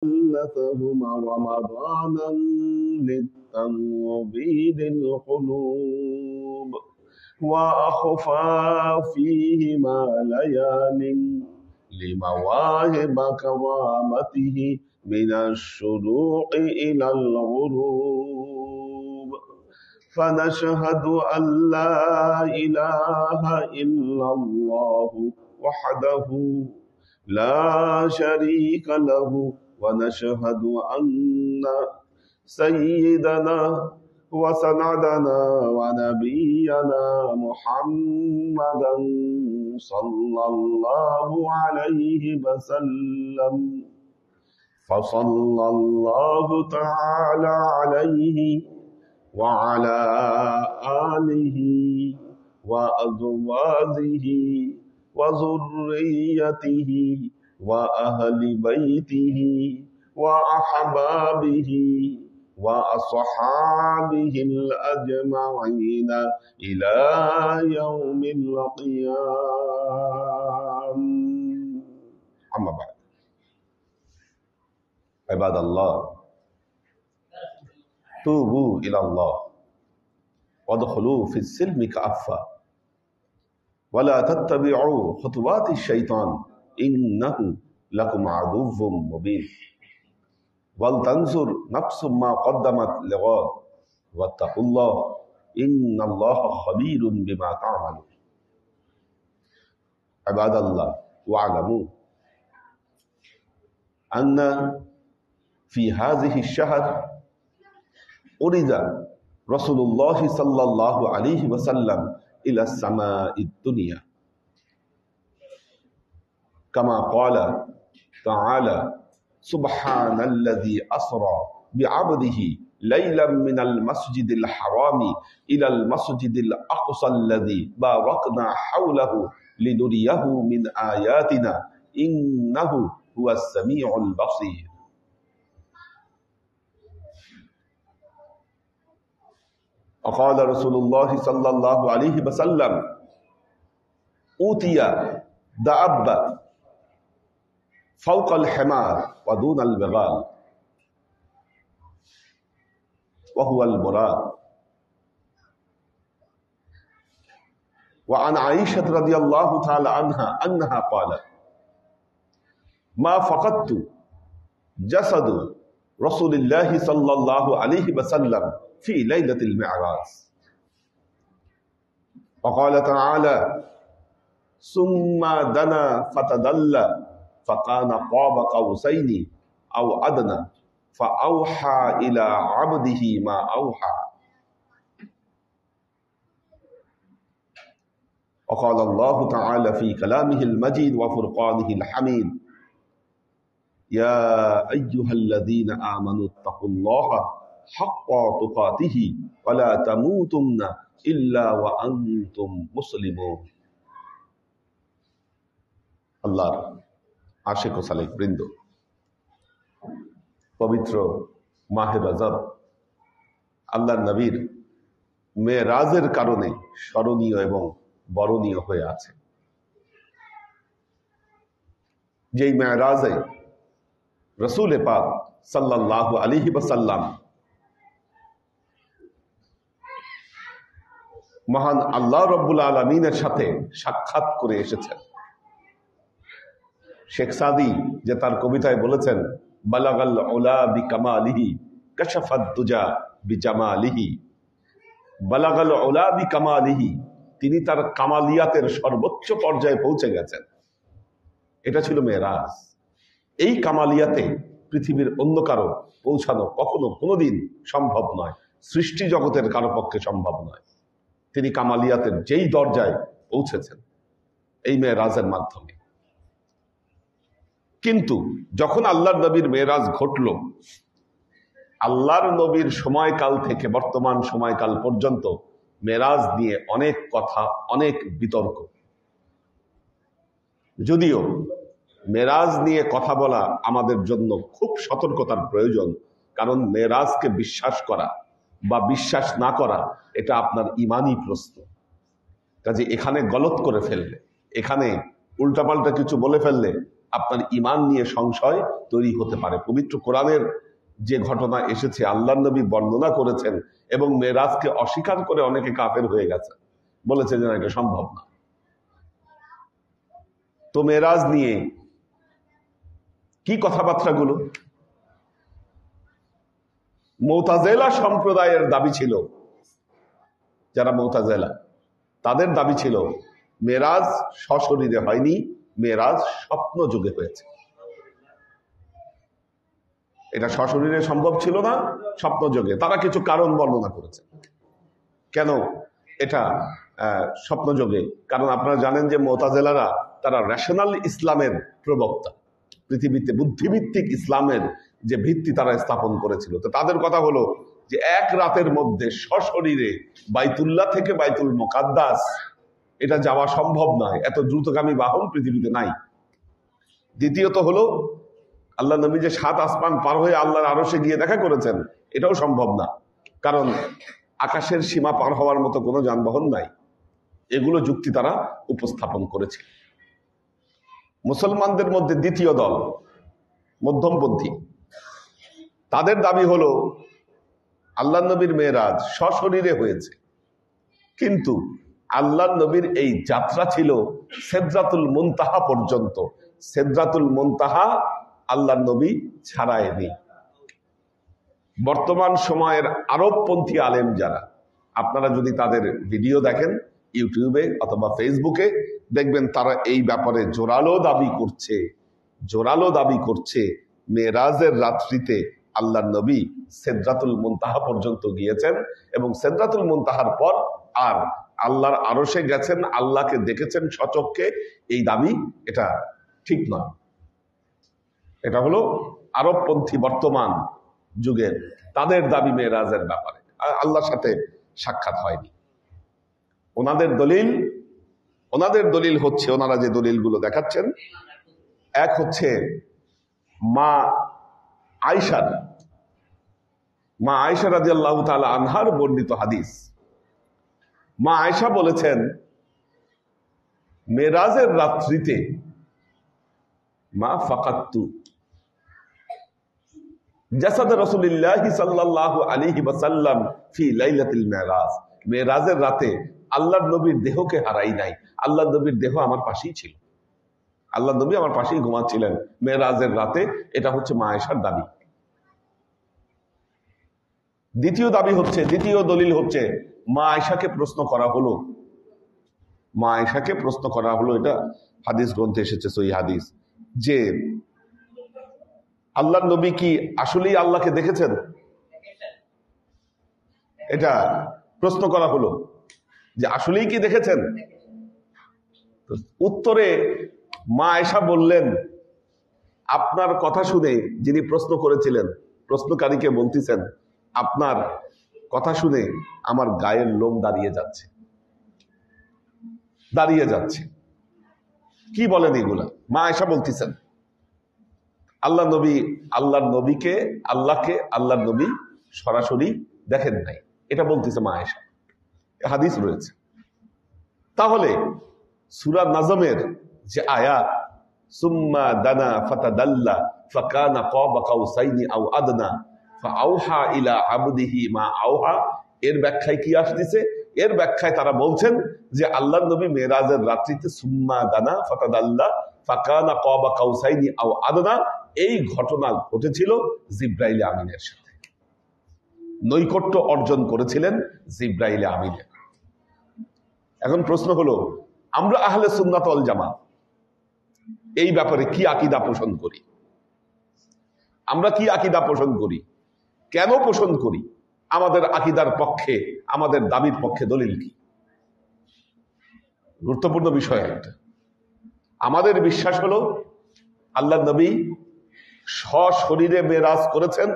ثلثهما رمضانا للتنبيد القلوب وأخفى فيهما ليال لمواهب كرامته من الشروق إلى الغروب فنشهد أن لا إله إلا الله وحده لا شريك له ونشهد أن سيدنا وسندنا ونبينا محمدا صلى الله عليه وسلم فصلى الله تعالى عليه وعلى آله وأزواجه وذريته وأهل بيته وأحبابه وأصحابه الأجمعين إلى يوم القيامة. أما بعد، عباد الله، توبوا إلى الله وادخلوا في السلم كافة ولا تتبعوا خطوات الشيطان إنه لكم عدو مبين ولتنظر نفس ما قدمت لغد واتقوا الله إن الله خبير بما تعملون. عباد الله، واعلموا أن في هذه الشهر أريد رسول الله صلى الله عليه وسلم إلى السماء الدنيا كما قال تعالى: سبحان الذي أسرى بعبده ليلا من المسجد الحرام إلى المسجد الأقصى الذي باركنا حوله لنريه من آياتنا إنه هو السميع البصير. وقال رسول الله صلى الله عليه وسلم: أوتي دابة فوق الحمار ودون البغال وهو المراد. وعن عائشة رضي الله تعالى عنها أنها قالت: ما فقدت جسد رسول الله صلى الله عليه وسلم في ليلة المعراج. وقال تعالى: ثم دنا فتدلى فكان قاب قوسين أو أدنى فأوحى إلى عبده ما أوحى. وقال الله تعالى في كلامه المجيد وفرقانه الحميد: يا أيها الذين آمنوا اتقوا الله حق تقاته ولا تموتن إلا وأنتم مسلمون। আল্লাহর আশিক ও সালেক বৃন্দ, পবিত্র মাহে রজব আল্লাহর নবীর মেরাজের কারণে স্মরণীয় এবং বরণীয় হয়ে আছে। যেই মেরাজে রসুল পাক সাল্লাল্লাহু আলাইহি ওয়াসাল্লাম মহান আল্লাহ রব্বুল আলামিনের সাথে সাক্ষাৎ করে এসেছেন। শেখ সাদি যে তার কবিতায় বলেছেন, বালাগাল উলা বিকামালিহি কাশাফাদ দুজা বিজামালিহি। বালাগাল উলা বিকামালিহি, তিনি তার কামালিয়াতের সর্বোচ্চ পর্যায়ে পৌঁছে গেছেন। এটা ছিল মেরাজ। এই কামালিয়াতে পৃথিবীর অন্য কারো পৌঁছানো কখনো কোনোদিন সম্ভব নয়, সৃষ্টি জগতের কারো পক্ষে সম্ভব নয়। তিনি কামালিয়াতের যেই দরজায় পৌঁছেছেন এই মেরাজের মাধ্যমে। কিন্তু যখন আল্লাহর নবীর মেরাজ ঘটল, আল্লাহর নবীর সময়কাল থেকে বর্তমান সময়কাল পর্যন্ত মেরাজ নিয়ে অনেক কথা, অনেক বিতর্ক। যদিও মেরাজ নিয়ে কথা বলা আমাদের জন্য খুব সতর্কতার প্রয়োজন, কারণ মেরাজকে বিশ্বাস করা বা বিশ্বাস না করা এটা আপনার ইমানি প্রশ্ন। কাজে এখানে গলত করে ফেললে, এখানে উল্টাপাল্টা কিছু বলে ফেললে আপনার ঈমান নিয়ে সংশয় তৈরি হতে পারে। পবিত্র কোরআনের যে ঘটনা এসেছে, আল্লাহর নবী বর্ণনা করেছেন, এবং মেরাজকে অস্বীকার করে অনেকে কাফের হয়ে গেছে, বলেছে যে না, এটা সম্ভব না। তো মেরাজ নিয়ে কি কথাবার্তাগুলো? মুতাজিলা সম্প্রদায়ের দাবি ছিল, যারা মুতাজিলা, তাদের দাবি ছিল মেরাজ সশরীরে হয়নি, মেরাজ স্বপ্ন যুগে হয়েছে। এটা সশরীরে সম্ভব ছিল না, স্বপ্ন যুগে। তারা কিছু কারণ বর্ণনা করেছে কেন এটা স্বপ্ন যুগে। কারণ আপনারা জানেন যে মুতাজিলারা তারা রেশনাল ইসলামের প্রবক্তা, পৃথিবীতে বুদ্ধিভিত্তিক ইসলামের যে ভিত্তি তারা স্থাপন করেছিল। তো তাদের কথা হলো যে এক রাতের মধ্যে সশরীরে বাইতুল্লাহ থেকে বাইতুল মুকাদ্দাস এটা যাওয়া সম্ভব নয়, এত দ্রুতগামী বাহন পৃথিবীতে নাই। দ্বিতীয়ত হলো আল্লাহ নবী যে 7 আসমান পার হয়ে আল্লাহর আরশে গিয়ে দেখা করেছেন, এটাও সম্ভব না, কারণ আকাশের সীমা পার হওয়ার মতো কোনো যানবাহন নাই। এগুলো যুক্তি তারা উপস্থাপন করেছে। মুসলমানদের মধ্যে দ্বিতীয় দল মধ্যমপন্থী, তাদের দাবি হলো আল্লাহ নবীর মেরাজ সশরীরে হয়েছে, কিন্তু আল্লাহ নবীর এই যাত্রা ছিল সিদরাতুল মুনতাহা পর্যন্ত। সিদরাতুল মুনতাহা আল্লাহ নবী ছাড়ায়নি। বর্তমান সময়ের আরবপন্থী আলেম যারা, আপনারা যদি তাদের ভিডিও দেখেন ইউটিউবে অথবা ফেসবুকে, দেখবেন তারা এই ব্যাপারে জোরালো দাবি করছে মেরাজের রাত্রিতে আল্লাহ নবী সিদরাতুল মুনতাহা পর্যন্ত গিয়েছেন, এবং সিদরাতুল মুনতাহার পর আর আল্লাহর আরশে গেছেন, আল্লাহকে দেখেছেন সচক্ষে। এই দাবি এটা ঠিক নয়। এটা হলো আরবপন্থী বর্তমান যুগের তাদের দাবি মেরাজের ব্যাপারে, আল্লাহর সাথে সাক্ষাৎ হয়নি। ওনাদের দলিল হচ্ছে, ওনারা যে দলিলগুলো দেখাচ্ছেন, এক হচ্ছে মা আয়েশা রাদিয়াল্লাহু তাআলা আনহার বর্ণিত হাদিস। মা আয়েশা বলেছেন, মেরাজের রাত্রিতে মা ফাকাত্তু জাসাদ রাসূলুল্লাহ সাল্লাল্লাহু আলাইহি ওয়াসাল্লাম ফি লাইলাতিল মেরাজ। মেরাজের রাতে আল্লাহর নবীর দেহকে হারাই নাই, আল্লাহর নবীর দেহ আমার পাশেই ছিল, আল্লাহ নবী আমার পাশেই ঘুমাচ্ছিলেন মেরাজের রাতে। এটা হচ্ছে মা আয়েশার দাবি। দ্বিতীয় দলিল হচ্ছে মা আয়েশাকে প্রশ্ন করা হলো, এটা হাদিস গ্রন্থে এসেছে, সহিহ হাদিস, যে আল্লাহর নবী কি আসলেই আল্লাহকে দেখেছেন? এটা প্রশ্ন করা হলো যে আসলেই কি দেখেছেন? উত্তরে মা আয়েশা বললেন, আপনার কথা শুনে যিনি প্রশ্ন করেছিলেন, প্রশ্নকারীকে বলতেছেন, আপনার কথা শুনে আমার গায়ের লোম দাঁড়িয়ে যাচ্ছে। কি বলেন এগুলা? মা আয়েশা বলতেছেন আল্লাহকে আল্লাহর নবী সরাসরি দেখেন নাই, এটা বলতেছে মা আয়েশা। হাদিস রয়েছে। তাহলে সূরা নাজমের যে আয়াত, সুম্মা দানা ফাতাদাল্লা ফাকানা কাবা কাউসাইনি আও আদনা ফাআওহা ইলা আবদিহি মা আওহা, এর ব্যাখ্যায় কি আসতেছে? এর ব্যাখ্যায় তারা বলছেন যে আল্লাহর নবী মেরাজের রাত্রিতে সুম্মা দানা ফাতাদাল্লা ফাকানা কাবা কাউসাইনি আও আদনা, এই ঘটনা ঘটেছিল জিবরাইল আমিনের সাথে, নৈকট্য অর্জন করেছিলেন জিবরাইল আমিনের। এখন প্রশ্ন হলো, আমরা আহলে সুন্নাত ওয়াল জামাত এই ব্যাপারে কি আকীদা পোষণ করি? আমরা কি আকীদা পোষণ করি? কেন পোষণ করি? আমাদের আকীদার পক্ষে, আমাদের দাবির পক্ষে দলিল কি? গুরুত্বপূর্ণ বিষয় একটা। আমাদের বিশ্বাস হলো আল্লাহ নবী সশরীরে মেরাজ করেছেন,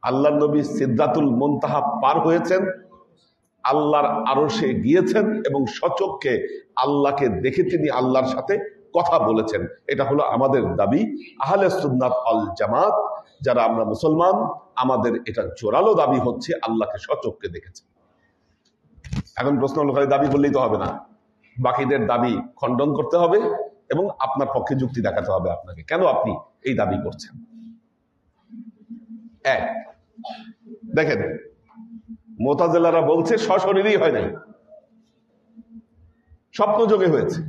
আল্লাহ নবী সিদরাতুল মুনতাহা পার হয়েছেন, আল্লাহর আরশে গিয়েছেন, এবং সচক্ষে আল্লাহকে দেখে তিনি আল্লাহর সাথে কথা বলেছেন। এটা হলো আমাদের দাবি। আহলে সুন্নাত ওয়াল জামাত যারা আমরা মুসলমান, আমাদের এটা জোরালো দাবি হচ্ছে আল্লাহকে সচক্ষে দেখেছেন। এখন প্রশ্ন হলো, দাবি করলেই তো হবে না, বাকিদের দাবি খণ্ডন করতে হবে, এবং আপনার পক্ষে যুক্তি দেখাতে হবে আপনাকে কেন আপনি এই দাবি করছেন। এক, দেখেন মুতাজিলারা বলছে সশরীরই হয় নাই, স্বপ্ন যোগে হয়েছে।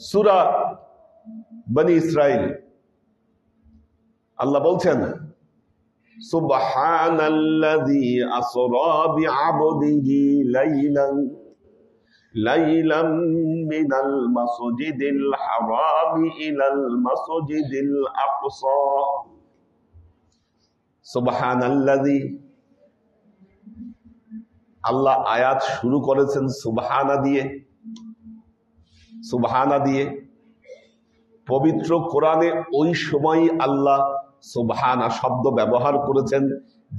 সূরা বনি ইসরাইল আল্লাহ বলছেন সুবহানাল্লাযী আসরা বিআবদিহি লাইলান মিনাল মাসজিদিল হারামি ইলাল মাসজিদিল আকসা। সুবহানাল্লাযী, আল্লাহ আয়াত শুরু করেছেন সুবহানা দিয়ে। সুবহানা দিয়ে পবিত্র কোরআনে ওই সময় আল্লাহ সুবহানা শব্দ ব্যবহার করেছেন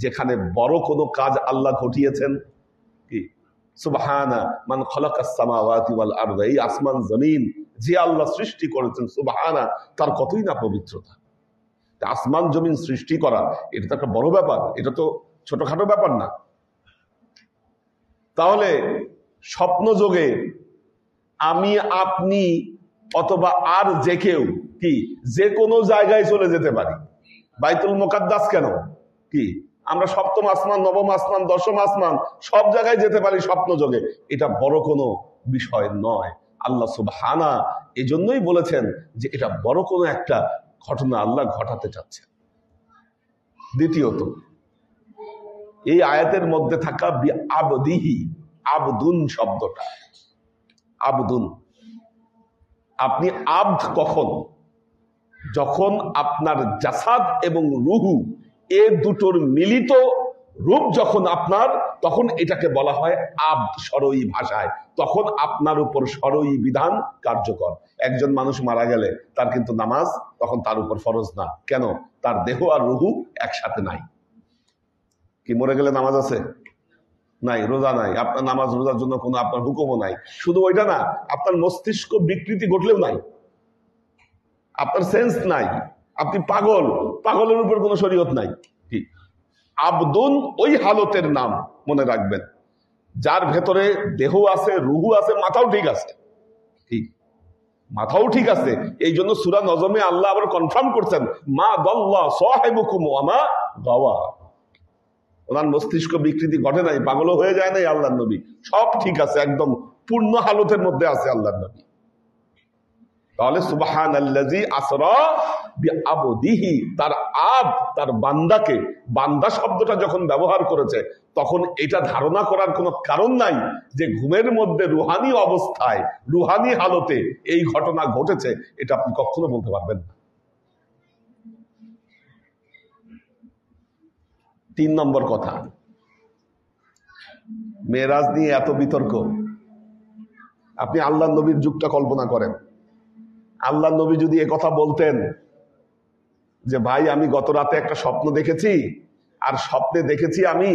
যেখানে বড় কোনো কাজ আল্লাহ ঘটিয়েছেন। কি সুবহানা মান খালাকাস সামাওয়াতি ওয়াল আরদ, এই আসমান জমিন যে আল্লাহ সৃষ্টি করেছেন, সুবহানা তার কতই না পবিত্রতা। আসমান জমিন সৃষ্টি করা এটা তো একটা বড় ব্যাপার, এটা তো ছোটখাটো ব্যাপার না। তাহলে স্বপ্ন যোগে আমি আপনি অথবা আর যে কেউ কি যে কোনো জায়গায় চলে যেতে পারি। বাইতুল মুকাদ্দাস কেন, কি আমরা সপ্তম আসমান, নবম আসমান, দশম আসমান সব জায়গায় যেতে পারি স্বপ্ন যোগে, এটা বড় কোনো বিষয় নয়। আল্লাহ সুবহানা এজন্যই বলেছেন যে এটা বড় কোনো একটা ঘটনা আল্লাহ ঘটাতে চাচ্ছেন। দ্বিতীয়ত, এই আয়াতের মধ্যে থাকা আবদিহি, আবদুন শব্দটা, আবদুন, আপনি আব্দ কখন, যখন আপনার জাসাদ এবং রুহু এ দুটোর মিলিত রূপ যখন আপনার, তখন এটাকে বলা হয় আব্দ শরঈ ভাষায়, তখন আপনার উপর শরঈ বিধান কার্যকর। একজন মানুষ মারা গেলে তার কিন্তু নামাজ তখন তার উপর ফরজ না। কেন? তার দেহ আর রুহু একসাথে নাই। কি মরে গেলে নামাজ আছে? নাই। রোজা নাই, আপনার নামাজ রোজার জন্য কোনো আপনার হুকুমও নাই। শুধু ওইটা না, আপনার মস্তিষ্ক বিকৃতি ঘটলেও নাই, আপনার সেন্স নাই, আপনি পাগল, পাগলের উপর কোনো শরীয়ত নাই। কি আবদুন ওই হালতের নাম মনে রাখবেন যার ভেতরে দেহ আছে, রুহু আছে, মাথাও ঠিক আছে। ঠিক মাথাও ঠিক আছে। এই জন্য সূরা নজমে আল্লাহ আবার কনফার্ম করছেন মা দাল্লা সাহিবুকুম ওয়া মা গাওয়া, ওনার মস্তিষ্ক বিকৃতি ঘটে নাই, পাগলও হয়ে যায় নাই আল্লাহর নবী, সব ঠিক আছে, একদম পূর্ণ হালতের মধ্যে আছে আল্লাহর নবী। তাহলে সুবহানাল্লাযী আসরা বিআবদিহি, তার আব, তার বান্দাকে, বান্দা শব্দটা যখন ব্যবহার করেছে তখন এটা ধারণা করার কোনো কারণ নাই যে ঘুমের মধ্যে রুহানি অবস্থায়, রুহানি হালতে এই ঘটনা ঘটেছে, এটা আপনি কখনো বলতে পারবেন না। 3 নম্বর কথা, মেরাজ নিয়ে এত বিতর্ক। আপনি আল্লাহ নবীর যুগটা কল্পনা করেন, আল্লাহ নবী যদি কথা বলতেন যে ভাই আমি গত রাতে একটা স্বপ্ন দেখেছি, আর স্বপ্নে দেখেছি আমি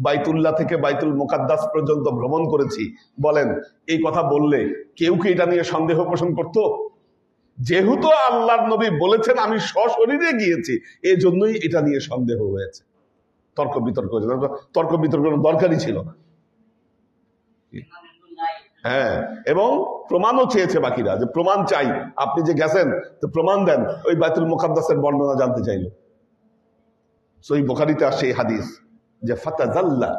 বাইতুল্লাহ থেকে বাইতুল মুকাদ্দাস পর্যন্ত ভ্রমণ করেছি, বলেন এই কথা বললে কেউ কি এটা নিয়ে সন্দেহ পোষণ করত? যেহেতু আল্লাহর নবী বলেছেন আমি সশরীরে গিয়েছি, এজন্যই এটা নিয়ে সন্দেহ হয়েছে, তর্ক বিতর্ক, তর্ক বিতর্ক দরকারই ছিল না। হ্যাঁ, এবং প্রমাণও চেয়েছে বাকিরা, যে প্রমাণ চাই, আপনি যে গেছেন তো প্রমাণ দেন। ওই বাইতুল মুকাদ্দাসের বর্ণনা জানতে চাইল। সহিহ বুখারীতে আসে এই হাদিস যে ফাতাজাল্লা,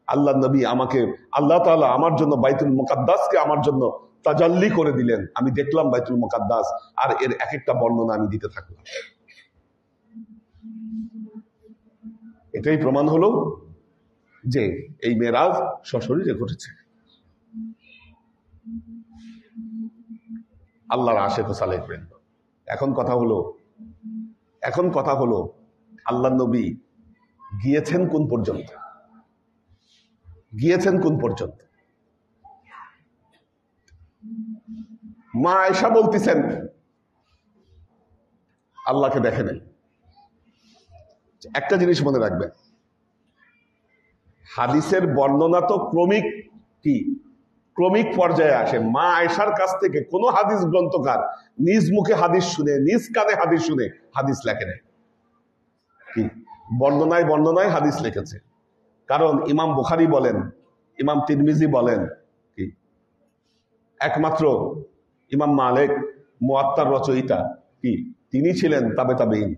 আল্লাহ নবী আমাকে, আল্লাহ তাআলা আমার জন্য বাইতুল মুকাদ্দাসকে আমার জন্য তাজাল্লি করে দিলেন, আমি দেখলাম বাইতুল মুকাদ্দাস, আর এর এক একটা বর্ণনা আমি দিতে থাকলাম। এটাই প্রমাণ হলো যে এই মেরাজ সশরীরে ঘটেছে। আল্লাহর আশিক ও সালেক বৃন্দ, এখন কথা হলো আল্লাহ নবী গিয়েছেন কোন পর্যন্ত? মা আয়েশা বলতেছেন আল্লাহকে দেখে নেন। একটা জিনিস মনে রাখবেন, হাদিসের বর্ণনা তো ক্রমিক পর্যায়ে আসে। মা আয়েশার কাছ থেকে কোন হাদিস গ্রন্থকার নিজ মুখে হাদিস শুনে, নিজ কানে হাদিস শুনে হাদিস লেখে নেয়। কি বর্ণনায় হাদিস লিখেছে। কারণ ইমাম বুখারী বলেন ইমাম তিরমিজি বলেন কি একমাত্র ইমাম মালিক মুয়াত্তার রচয়িতা কি তিনি ছিলেন তাবে তাবেঈন,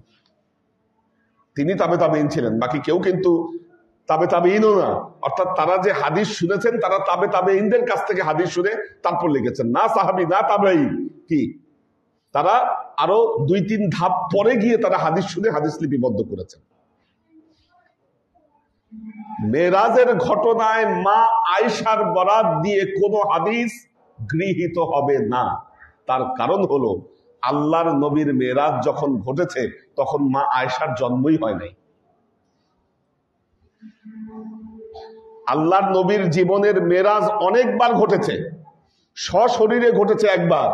তিনি তাবে তাবেঈন ছিলেন, বাকি কেউ কিন্তু তাবে তাবেঈনও না। অর্থাৎ তারা যে হাদিস শুনেছেন তারা তাবে তাবেঈনদের কাছ থেকে হাদিস শুনে তারপর লিখেছেন, না সাহাবী না তাবেঈন, কি তারা আরো 2-3 ধাপ পরে গিয়ে তারা হাদিস শুনে হাদিস লিপিবদ্ধ করেছেন। মেরাজের ঘটনায় মা আয়েশার বরাত দিয়ে কোনো হাদিস গৃহীত হবে না। তার কারণ হলো আল্লাহর নবীর মেরাজ যখন ঘটেছে তখন মা আয়েশার জন্মই হয় নাই। আল্লাহর নবীর জীবনের মেরাজ অনেকবার ঘটেছে, সশরীরে ঘটেছে একবার,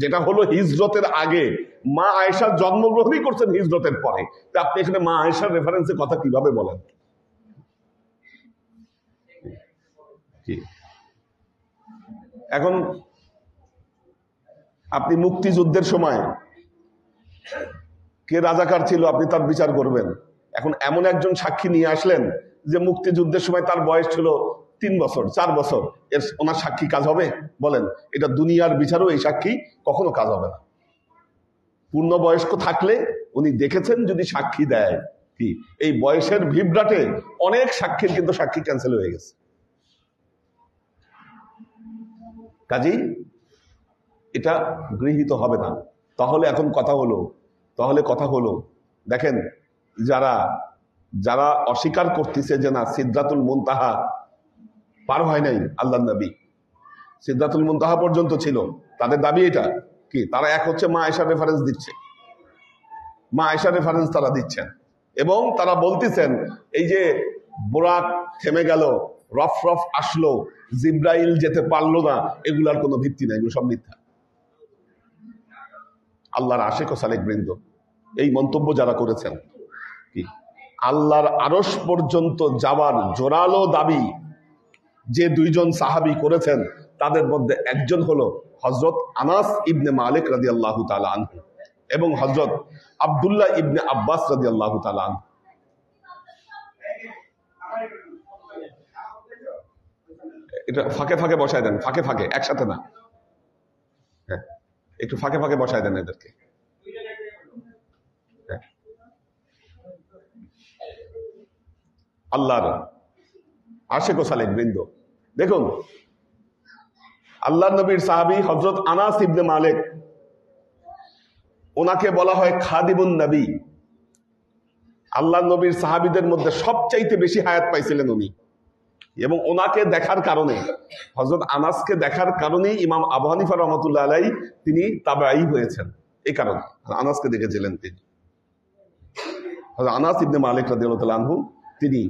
যেটা হলো হিজরতের আগে। মা আয়েশার জন্মগ্রহণই করছেন হিজরতের পরে। আপনি এখানে মা আয়েশার রেফারেন্সে কথা কিভাবে বলেন? এখন আপনি মুক্তিযুদ্ধের সময় কে রাজাকার ছিল আপনি তার বিচার করবেন। এখন এমন একজন সাক্ষী নিয়ে আসলেন যে মুক্তিযুদ্ধের সময় তার বয়স ছিল 3 বছর 4 বছর, ওনার সাক্ষী কাজ হবে? বলেন, এটা দুনিয়ার বিচারও এই সাক্ষী কখনো কাজ হবে না। পূর্ণবয়স্ক থাকলে উনি দেখেছেন যদি সাক্ষী দেয়, কি এই বয়সের ভিবরাটে অনেক সাক্ষীর কিন্তু সাক্ষী ক্যান্সেল হয়ে গেছে। কাজেই এটা গৃহীত হবে না। তাহলে এখন কথা হলো দেখেন, যারা অস্বীকার করতেছে যে না সিদরাতুল মুনতাহা পার হয় নাই, আল্লাহর নবী সিদরাতুল মুনতাহা পর্যন্ত ছিল, তাদের দাবি এটা কি তারা এক হচ্ছে মা আয়েশার রেফারেন্স দিচ্ছে, মা আয়েশার রেফারেন্স তারা দিচ্ছেন এবং তারা বলতেছেন এই যে বোরাক থেমে গেল, রফ রফ আসলো, জিব্রাইল যেতে পারলো না, এগুলার কোনো ভিত্তি নাই, এগুলো সব মিথ্যা। আল্লাহর আশিক ও সালেক বৃন্দ এই মন্তব্য যারা করেছেন, কি আল্লাহর আরশ পর্যন্ত যাওয়ার জোরালো দাবি যে 2 জন সাহাবী করেছেন তাদের মধ্যে একজন হলো হযরত আনাস ইবনে মালিক রাদিয়াল্লাহু তাআলা আনহু এবং হযরত আব্দুল্লাহ ইবনে আব্বাস রাদিয়াল্লাহু তাআলা আনহু। এটা ফাঁকে ফাঁকে বসায় দেন, ফাঁকে ফাঁকে, একসাথে না, হ্যাঁ একটু ফাঁকে ফাঁকে বসায় দেন এদেরকে। আল্লাহর আশিক ও সালেক বৃন্দ দেখুন, আল্লাহর নবীর সাহাবী হযরত আনাস ইবনে মালিক, ওনাকে বলা হয় খাদিমুন নবী। আল্লাহর নবীর সাহাবীদের মধ্যে সবচাইতে বেশি হায়াত পাইছিলেন উনি, এবং ওনাকে দেখার কারণে, হযরত আনাসকে দেখার কারণেই ইমাম আবু হানিফা রাহমাতুল্লাহ আলাইহি তিনি তাবেঈ হয়েছেন। এই কারণে আনাসকে দেখেছিলেন তিনি। হযরত আনাস ইবনে মালিক রাদিয়াল্লাহু তাআলা আনহু তিনি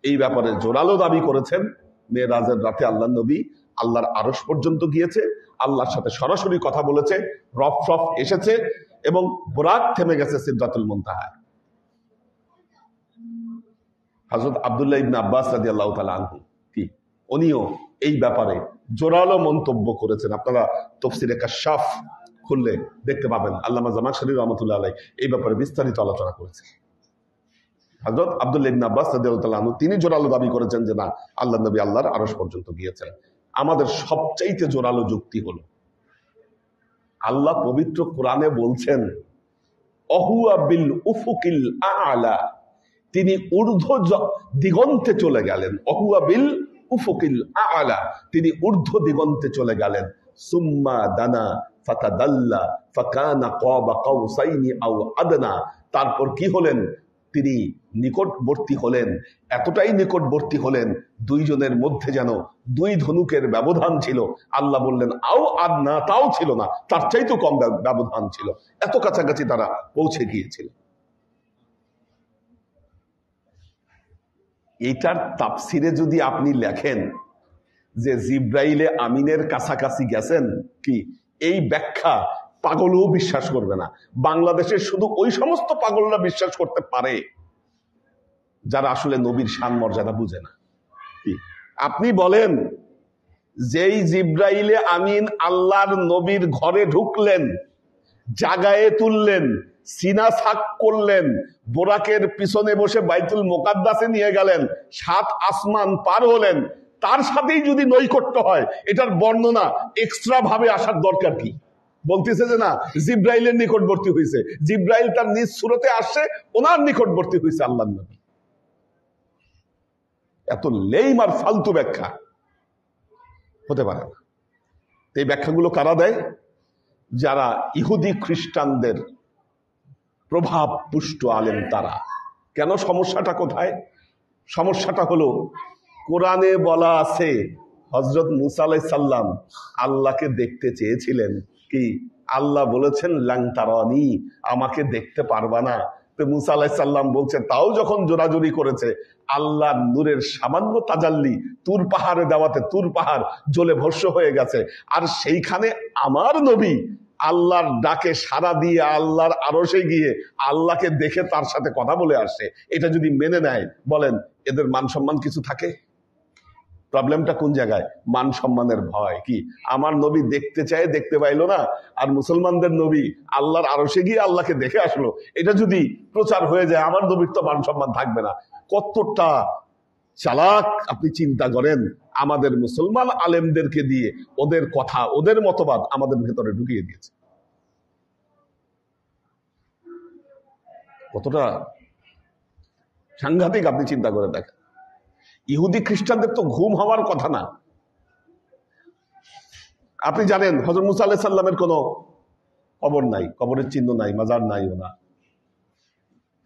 এই ব্যাপারে জোরালো দাবি করেছেন মেরাজের রাতে আল্লাহর নবী আল্লাহর আরশ পর্যন্ত গিয়েছে, আল্লাহর সাথে সরাসরি কথা বলেছে, রফ রফ এসেছে এবং বুরাক থেমে গেছে সিদরাতুল মুনতাহা। হযরত আব্দুল্লাহ ইবনে আব্বাস রাদিয়াল্লাহু তাআলা আনহু কি উনিও এই ব্যাপারে জোরালো মন্তব্য করেছেন। আপনারা তাফসীরে কাশফ খুললে দেখতে পাবেন, আল্লামা জামাখশরী রাহমাতুল্লাহ আলাইহি এই ব্যাপারে বিস্তারিত আলোচনা করেছেন। হযরত আব্দুল্লাহ ইবনে আব্বাস রাদিয়াল্লাহু তাআলা আনহু তিনি জোরালো দাবি করেছেন যে না আল্লাহর নবী আল্লাহর আরশ পর্যন্ত গিয়েছেন। আমাদের সবচাইতে জোরালো যুক্তি হলো আল্লাহ পবিত্র কোরআনে বলছেন অহুয়া বিল উফুকিল আ'লা, তিনি ঊর্ধ্ব দিগন্তে চলে গেলেন। অহুয়া বিল উফুকিল আ'লা, তিনি ঊর্ধ্ব দিগন্তে চলে গেলেন। সুম্মা দানা ফাতাদাল্লা ফাকানা কাবা কাউসাইনি আও আদনা, তারপর কি হলেন? তিনি নিকটবর্তী হলেন, এতটাই নিকটবর্তী হলেন 2 জনের মধ্যে যেন 2 ধনুকের ব্যবধান ছিল। আল্লাহ বললেন আও আদনা, তাও ছিল না, তার চাইতে কম ব্যবধান ছিল, এত কাছাকাছি তারা পৌঁছে গিয়েছিল। এইটার তাফসিরে যদি আপনি লেখেন যে জিব্রাইলে আমিনের কাছাকাছি গেছেন, কি এই ব্যাখ্যা পাগলও বিশ্বাস করবে না। বাংলাদেশের শুধু ওই সমস্ত পাগলরা বিশ্বাস করতে পারে যারা আসলে নবীর শান মর্যাদা বুঝে না। কি আপনি বলেন যেই জিব্রাইলে আমিন আল্লাহর নবীর ঘরে ঢুকলেন, জাগায়ে তুললেন, সিনা সাক করলেন, বোরাকের পিছনে বসে বাইতুল মুকাদ্দাসে নিয়ে গেলেন, 7 আসমান পার হলেন, তার সাথেই যদি নৈকট্য হয়, এটার বর্ণনা এক্সট্রা ভাবে আসার দরকার কি? বলতেছে যে না, জিব্রাইলের নিকটবর্তী হয়েছে, জিব্রাইল তার নিজ সুরতে আসছে, ওনার নিকটবর্তী হয়েছে আল্লাহর নবী। এত লেইম আর ফালতু ব্যাখ্যা হতে পারে না। এই ব্যাখ্যাগুলো কারা দেয়? যারা ইহুদি খ্রিস্টানদের প্রভাব পুষ্ট আলেম তারা। কেন? সমস্যাটা কোথায়? সমস্যাটা হলো কোরআনে বলা আছে হযরত মুসা আলাইহিস সালাম আল্লাহকে দেখতে চেয়েছিলেন। কি? আল্লাহ বলেছেন লাং তারানি, আমাকে দেখতে পারবা না। তো মুসা আলাইহিস সালাম বলছে, তাও যখন জোরাজুরি করেছে, আল্লাহর নূরের সামান্য তাজাল্লি তুর পাহাড়ে দেওয়াতে তুর পাহাড় জ্বলে ভস্ম হয়ে গেছে। আর সেইখানে আমার নবী আল্লাহর ডাকে সাড়া দিয়ে আল্লাহর আরশে গিয়ে আল্লাহকে দেখে তার সাথে কথা বলে আসছে। এটা যদি মেনে নেয়, বলেন এদের মান সম্মান কিছু থাকে? প্রবলেমটা কোন জায়গায়? মান সম্মানের ভয়। কি আমার নবী দেখতে চায়, দেখতে পাইলো না, আর মুসলমানদের নবী আল্লাহর আরশে গিয়ে আল্লাহকে দেখে আসলো। এটা যদি প্রচার হয়ে যায়, আমার নবীর তো মান সম্মান থাকবে না। কতটা চালাক আপনি চিন্তা করেন। আমাদের মুসলমান আলেমদেরকে দিয়ে ওদের কথা, ওদের মতবাদ আমাদের ভেতরে ঢুকিয়ে দিয়েছে। কতটা সাংঘাতিক আপনি চিন্তা করে দেখেন। ইহুদি খ্রিস্টানদের তো ঘুম হওয়ার কথা না। আপনি জানেন হযরত মুসা আলাইহিস সালামের কোনো কবর নাই, কবরের চিহ্ন নাই, মাজার নাই। ওনা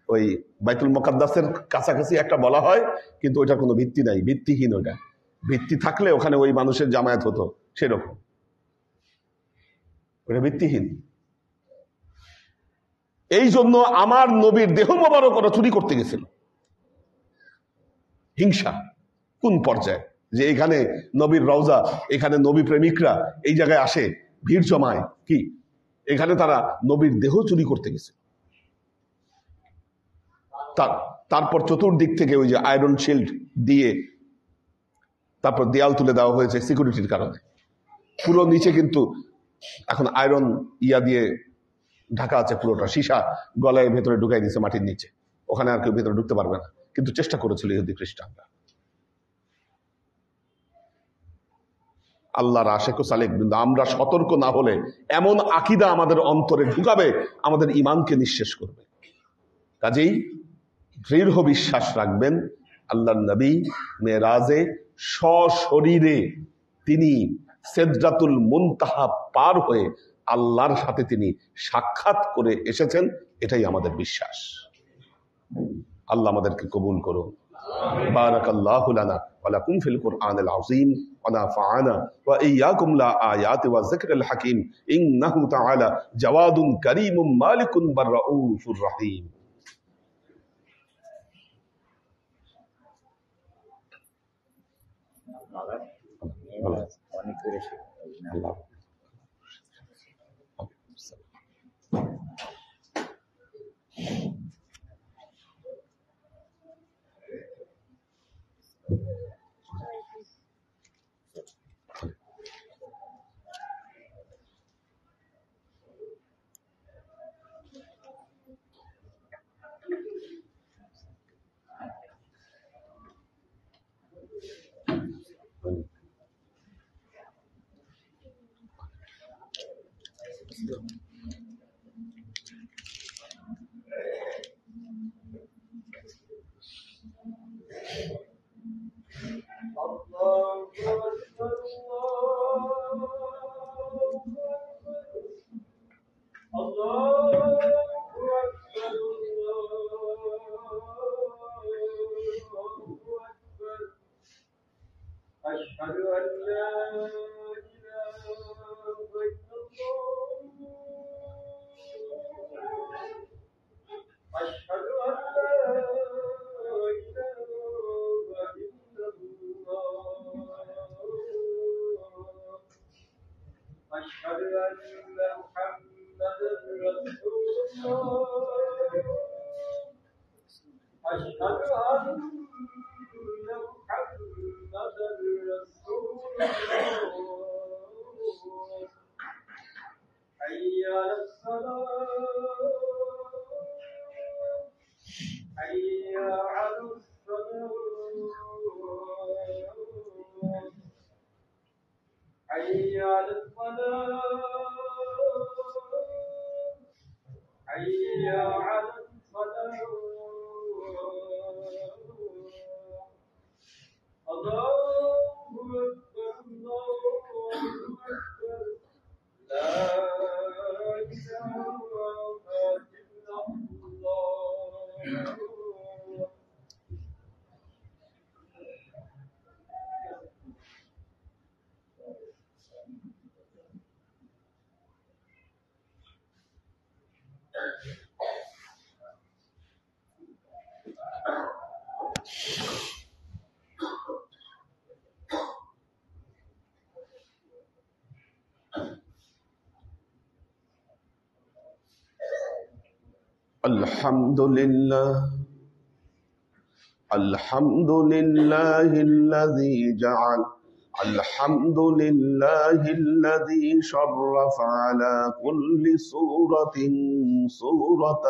ওই বাইতুল মুকাদ্দাসের কাছাকাছি একটা বলা হয়, কিন্তু ওইটা কোনো ভিত্তি নাই, ভিত্তিহীন। ওইটা ভিত্তি থাকলে ওখানে ওই মানুষের জামায়াত হতো, সেরকম। ওইটা ভিত্তিহীন। এই জন্য আমার নবীর দেহ মোবারক ওরা চুরি করতে গেছিল। হিংসা কোন পর্যায়ে যে এখানে নবীর রওজা, এখানে নবী প্রেমিকরা এই জায়গায় আসে, ভিড় জমায়। কি এখানে তারা নবীর দেহ চুরি করতে গেছে। তারপর চতুর্দিক থেকে ওই যে আয়রন শিল্ড দিয়ে তারপর দেয়াল তুলে দেওয়া হয়েছে সিকিউরিটির কারণে। পুরো নিচে কিন্তু এখন আয়রন দিয়ে ঢাকা আছে, পুরোটা সীসা গলায় ভেতরে ঢুকাই দিয়েছে মাটির নিচে। ওখানে আর কেউ ভেতরে ঢুকতে পারবে না। কিন্তু চেষ্টা করেছিল ইহুদি খ্রিস্টানরা। আল্লাহর আশেক ও সালেক বৃন্দ, আমরা সতর্ক না হলে এমন আকীদা আমাদের অন্তরে ঢুকাবে, আমাদের ঈমানকে নিঃশেষ করবে। কাজেই দৃঢ় বিশ্বাস রাখবেন, আল্লাহর নবী মেরাজে সশরীরে তিনি সিদরাতুল মুনতাহা পার হয়ে আল্লাহর সাথে তিনি সাক্ষাৎ করে এসেছেন। এটাই আমাদের বিশ্বাস। আল্লাহ আমাদেরকে কবুল করুন। বারাকাল্লাহু লানা ওয়া লাকুম ফিল কুরআনিল আযীম ওয়া নাফা'ানা ওয়া ইয়্যাকুম লা আয়াতি ওয়া যিকরিল হাকীম ইন্নাহু তাআলা জাওয়াদুন কারীমুম মালিকুন বাররাউফুর রহিম। আল্লাহ حي على الصلاة حي على الصلاة الله أكبر الله أكبر لا إله إلا الله. الحمد لله الحمد لله الذي جعل الحمد لله الذي شرف على كل سورة سورة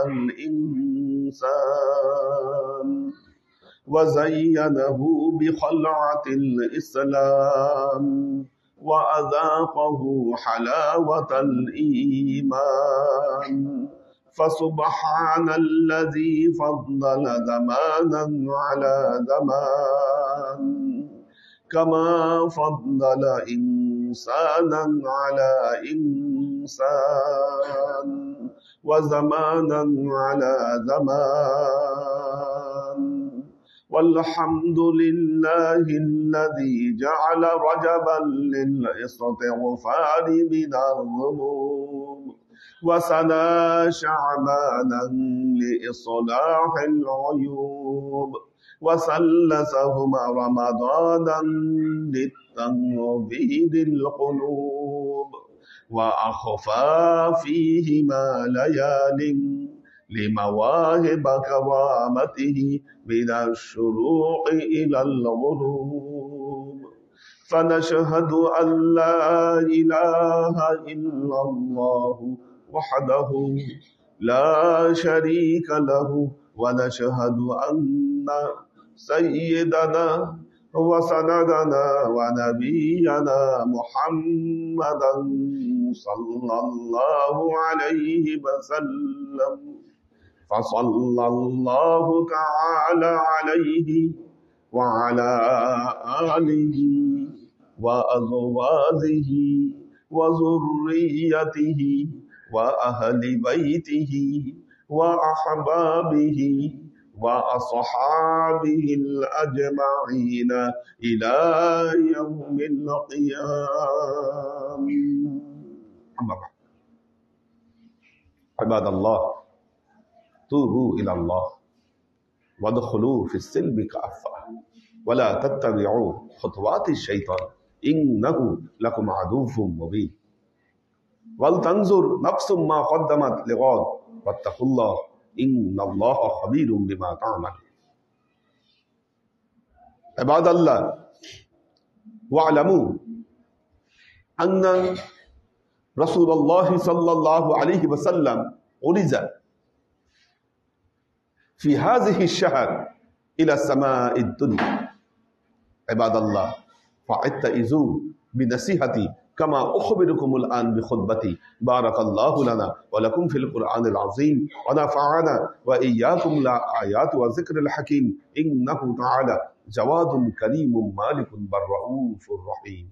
الإنسان وزينه بخلعة الإسلام وأذاقه حلاوة الإيمان فسبحان الذي فضل زمانا على زمان كما فضل إنسانا على إنسان وزمانا على زمان والحمد لله الذي جعل رجبا للاستغفار من الذنوب وسنى شعبانا لإصلاح العيوب وثلثهما رمضانا للتنبيه القلوب وأخفى فيهما ليال لمواهب كرامته من الشروق إلى الغروب فنشهد أن لا إله إلا الله وحده لا شريك له ونشهد أن سيدنا وسندنا ونبينا محمدا صلى الله عليه وسلم فصلى الله تعالى عليه وعلى آله وأزواجه وذريته وأهل بيته وأحبابه وأصحابه الأجمعين إلى يوم القيامة. أما بعد عباد الله توبوا إلى الله وادخلوا في السلم كافة ولا تتبعوا خطوات الشيطان إنه لكم عدو مبين ولتنظر نفس ما قدمت لغد واتقوا الله إن الله خبير بما تعمل. عباد الله واعلموا أن رسول الله صلى الله عليه وسلم أرز في هذه الشهر إلى السماء الدنيا. عباد الله فاتعظوا بنصيحتي كما أخبركم الآن بخطبتي. بارك الله لنا ولكم في القرآن العظيم ونفعنا وإياكم الآيات والذكر الحكيم إنه تعالى جواد كريم مالك بالرؤوف الرحيم.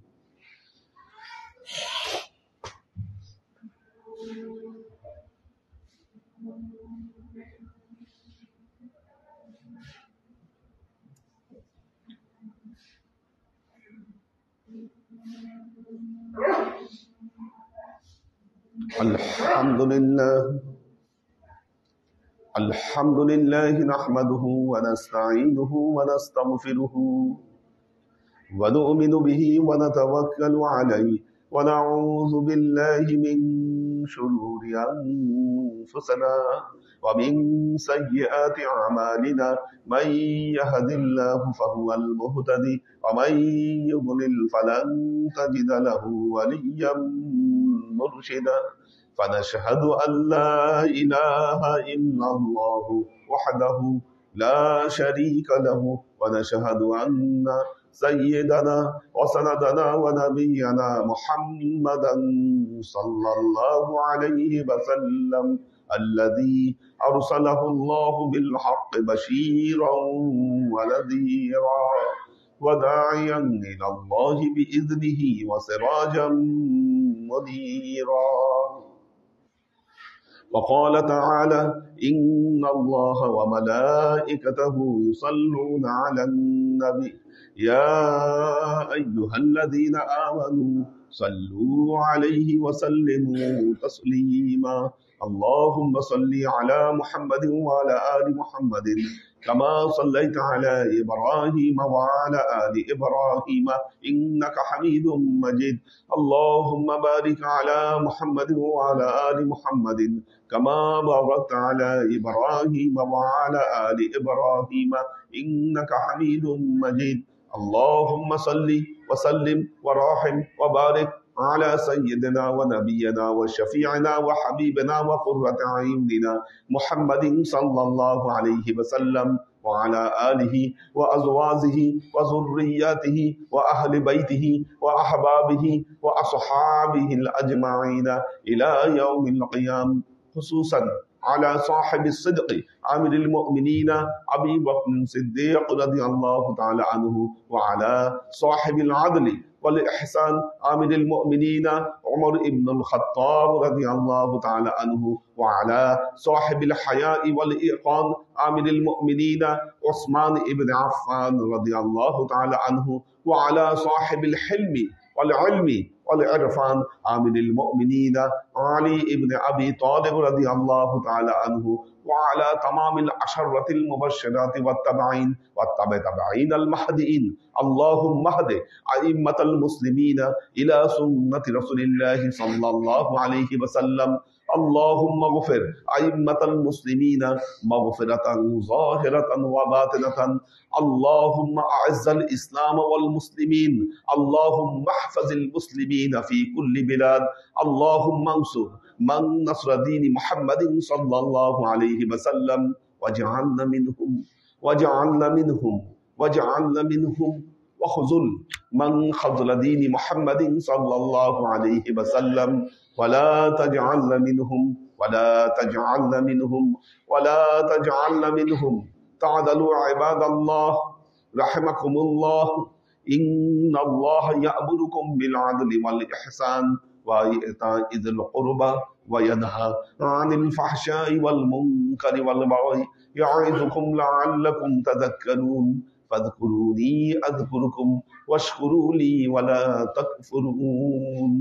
الحمد لله نحمده ونستعينه ونستغفره ونؤمن به ونتوكل عليه ونعوذ بالله من شرور أنفسنا ومن سيئات أعمالنا من يهد الله فهو المهتدي ومن يضلل فلن تجد له وليا مرشدا فنشهد أن لا إله إلا الله وحده لا شريك له ونشهد أن سيدنا وسندنا ونبينا محمدا صلى الله عليه وسلم الذي أرسله الله بالحق بشيرا ونذيرا وداعيا إلى الله بإذنه وسراجا منيرا. وقال تعالى: إن الله وملائكته يصلون على النبي يا أيها الذين آمنوا صلوا عليه وسلموا تسليما. اللهم صل على محمد وعلى آل محمد كما صليت على إبراهيم وعلى آل إبراهيم إنك حميد مجيد. اللهم بارك على محمد وعلى آل محمد كما باركت على إبراهيم وعلى آل إبراهيم إنك حميد مجيد. اللهم صل وسلم ورحم وبارك على سيدنا ونبينا وشفيعنا وحبيبنا وقرة أعيننا محمد صلى الله عليه وسلم وعلى آله وأزواجه وذرياته وأهل بيته وأحبابه وأصحابه الأجمعين إلى يوم القيامة، خصوصا على صاحب الصدق عامل المؤمنين أبي بكر الصديق رضي الله تعالى عنه، وعلى صاحب العدل والإحسان عامل المؤمنين عمر بن الخطاب رضي الله تعالى عنه، وعلى صاحب الحياء والإيقان عامل المؤمنين عثمان بن عفان رضي الله تعالى عنه، وعلى صاحب الحلم والعلم والعرفان عامل المؤمنين علي بن أبي طالب رضي الله تعالى عنه، وعلى تمام العشرة المبشرات والتابعين والتابعين المهديين. اللهم اهد أئمة المسلمين إلى سنة رسول الله صلى الله عليه وسلم. اللهم اغفر أئمة المسلمين مغفرة ظاهرة وباطنة. اللهم أعز الإسلام والمسلمين. اللهم احفظ المسلمين في كل بلاد. اللهم انصر من نصر دين محمد صلى الله عليه وسلم، واجعلنا منهم وخذل من خذل دين محمد صلى الله عليه وسلم، ولا تجعلنا منهم. تعدلوا عباد الله رحمكم الله. إن الله يأمركم بالعدل والإحسان وإيتاء ذي القربى وينهى عن الفحشاء والمنكر والبغي يعظكم لعلكم تذكرون. فاذكروني أذكركم واشكروا لي ولا تكفرون.